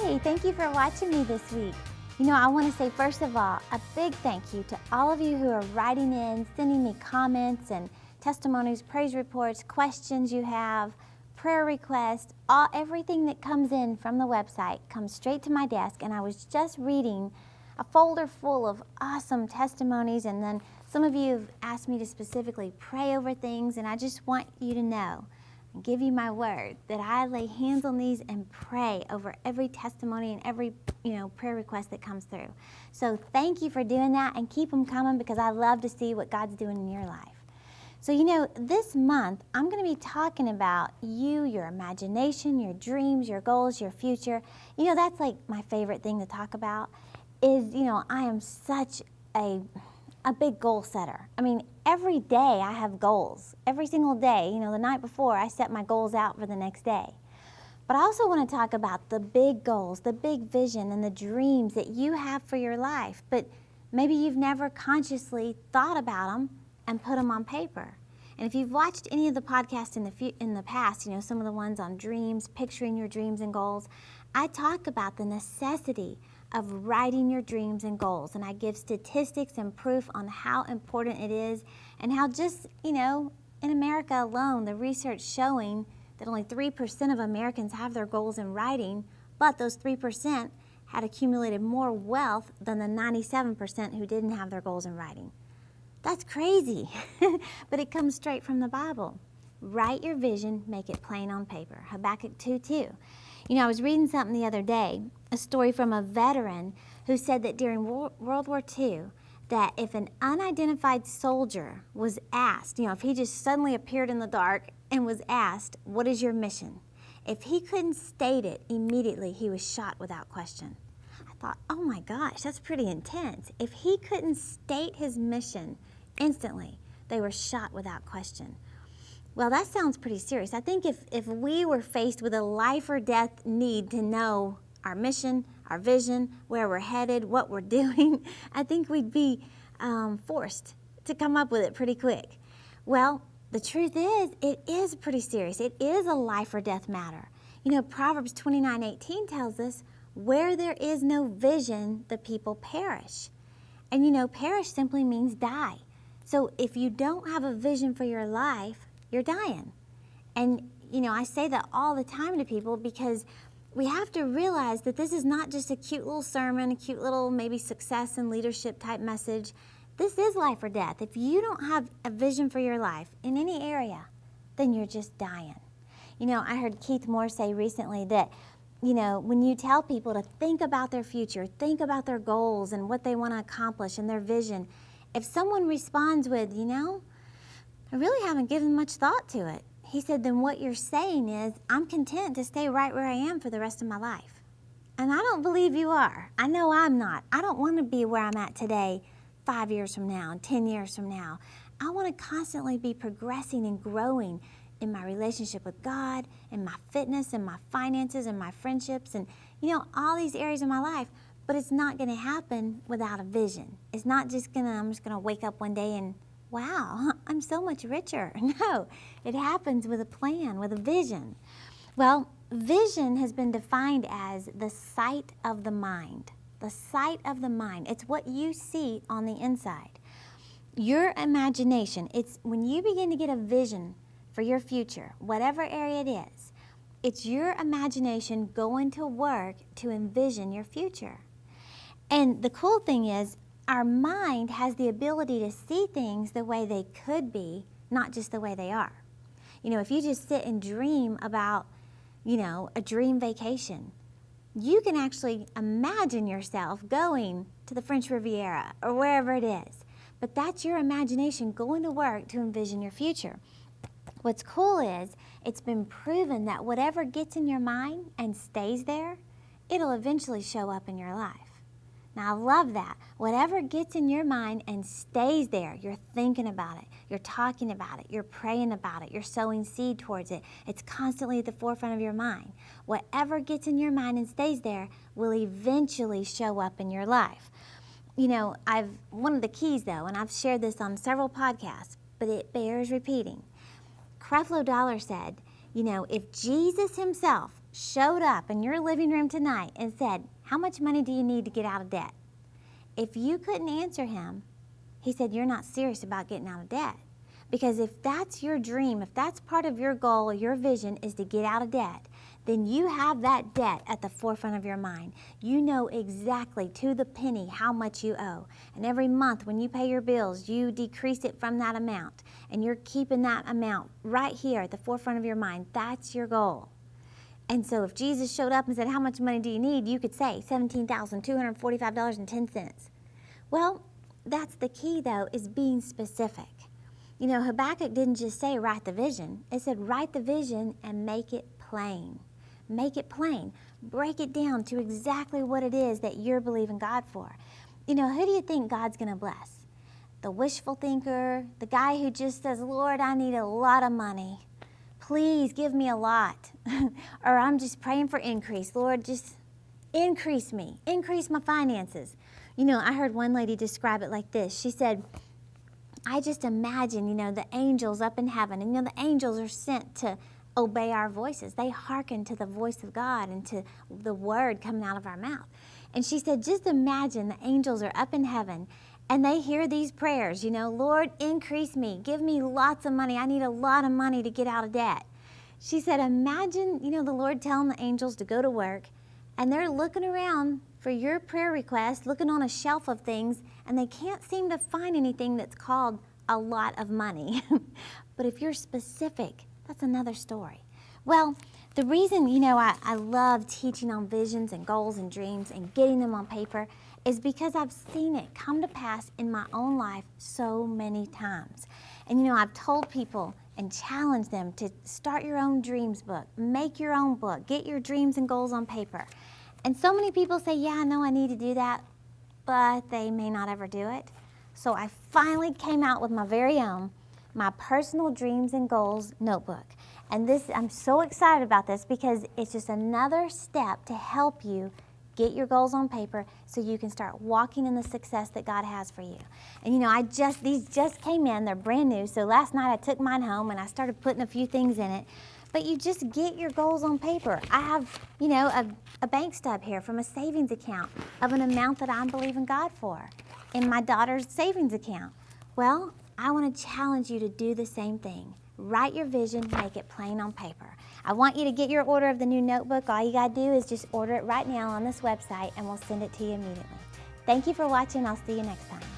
Hey, thank you for watching me this week. I want to say, first of all, a big thank you to all of you who are writing in, sending me comments and testimonies, praise reports, questions you have, prayer requests, everything that comes in from the website comes straight to my desk, and I was just reading a folder full of awesome testimonies, and then some of you have asked me to specifically pray over things, and I just want you to know, and give you my word, that I lay hands on these and pray over every testimony and every prayer request that comes through. So thank you for doing that, and keep them coming, because I love to see what God's doing in your life. So this month I'm going to be talking about you, your imagination, your dreams, your goals, your future. That's like my favorite thing to talk about is, I am such a big goal setter. I mean, every day I have goals. Every single day, the night before I set my goals out for the next day. But I also want to talk about the big goals, the big vision, and the dreams that you have for your life, but maybe you've never consciously thought about them and put them on paper. And if you've watched any of the podcasts in the past, some of the ones on dreams, picturing your dreams and goals, I talk about the necessity of writing your dreams and goals, and I give statistics and proof on how important it is, and how just, in America alone, the research showing that only 3% of Americans have their goals in writing, but those 3% had accumulated more wealth than the 97% who didn't have their goals in writing. That's crazy, but it comes straight from the Bible. Write your vision, make it plain on paper. Habakkuk 2:2. I was reading something the other day, a story from a veteran who said that during World War II, that if an unidentified soldier was asked, if he just suddenly appeared in the dark and was asked, "What is your mission?" If he couldn't state it immediately, he was shot without question. I thought, oh my gosh, that's pretty intense. If he couldn't state his mission instantly, they were shot without question. Well, that sounds pretty serious. I think if we were faced with a life or death need to know our mission, our vision, where we're headed, what we're doing, I think we'd be forced to come up with it pretty quick. Well, the truth is, it is pretty serious. It is a life or death matter. Proverbs 29:18 tells us, where there is no vision, the people perish. And perish simply means die. So if you don't have a vision for your life, you're dying. And, I say that all the time to people, because we have to realize that this is not just a cute little sermon, a cute little maybe success and leadership type message. This is life or death. If you don't have a vision for your life in any area, then you're just dying. I heard Keith Moore say recently that, when you tell people to think about their future, think about their goals and what they want to accomplish and their vision, if someone responds with, I really haven't given much thought to it, he said, then what you're saying is, I'm content to stay right where I am for the rest of my life. And I don't believe you are. I know I'm not. I don't want to be where I'm at today 5 years from now and 10 years from now. I want to constantly be progressing and growing in my relationship with God, in my fitness, in my finances, in my friendships, and all these areas of my life. But it's not going to happen without a vision. It's not just I'm just going to wake up one day and, wow, I'm so much richer. No, it happens with a plan, with a vision. Well, vision has been defined as the sight of the mind. The sight of the mind. It's what you see on the inside. Your imagination, it's when you begin to get a vision for your future, whatever area it is, it's your imagination going to work to envision your future. And the cool thing is, our mind has the ability to see things the way they could be, not just the way they are. If you just sit and dream about, a dream vacation, you can actually imagine yourself going to the French Riviera or wherever it is. But that's your imagination going to work to envision your future. What's cool is, it's been proven that whatever gets in your mind and stays there, it'll eventually show up in your life. Now, I love that. Whatever gets in your mind and stays there, you're thinking about it, you're talking about it, you're praying about it, you're sowing seed towards it. It's constantly at the forefront of your mind. Whatever gets in your mind and stays there will eventually show up in your life. One of the keys, though, and I've shared this on several podcasts, but it bears repeating. Creflo Dollar said, if Jesus himself showed up in your living room tonight and said, how much money do you need to get out of debt? If you couldn't answer him, he said, you're not serious about getting out of debt. Because if that's your dream, if that's part of your goal or your vision is to get out of debt, then you have that debt at the forefront of your mind. You know exactly to the penny how much you owe. And every month when you pay your bills, you decrease it from that amount. And you're keeping that amount right here at the forefront of your mind. That's your goal. And so if Jesus showed up and said, how much money do you need? You could say $17,245.10. Well, that's the key though, is being specific. You know, Habakkuk didn't just say write the vision. It said write the vision and make it plain. Make it plain. Break it down to exactly what it is that you're believing God for. You know, who do you think God's going to bless? The wishful thinker, the guy who just says, Lord, I need a lot of money. Please give me a lot. Or I'm just praying for increase. Lord, just increase me. Increase my finances. You know, I heard one lady describe it like this. She said, I just imagine, you know, the angels up in heaven, and you know, the angels are sent to obey our voices. They hearken to the voice of God and to the word coming out of our mouth. And she said, just imagine the angels are up in heaven and they hear these prayers, you know, Lord, increase me, give me lots of money. I need a lot of money to get out of debt. She said, imagine, you know, the Lord telling the angels to go to work and they're looking around for your prayer request, looking on a shelf of things, and they can't seem to find anything that's called a lot of money. But if you're specific, that's another story. Well, the reason, you know, I love teaching on visions and goals and dreams and getting them on paper is because I've seen it come to pass in my own life so many times. And, you know, I've told people and challenged them to start your own dreams book, make your own book, get your dreams and goals on paper. And so many people say, yeah, I know I need to do that, but they may not ever do it. So I finally came out with my very own, my personal dreams and goals notebook. And this, I'm so excited about this because it's just another step to help you get your goals on paper so you can start walking in the success that God has for you. And you know, these just came in, they're brand new. So last night I took mine home and I started putting a few things in it. But you just get your goals on paper. I have, you know, a bank stub here from a savings account of an amount that I'm believing God for in my daughter's savings account. Well, I want to challenge you to do the same thing. Write your vision, make it plain on paper. I want you to get your order of the new notebook. All you got to do is just order it right now on this website and we'll send it to you immediately. Thank you for watching. I'll see you next time.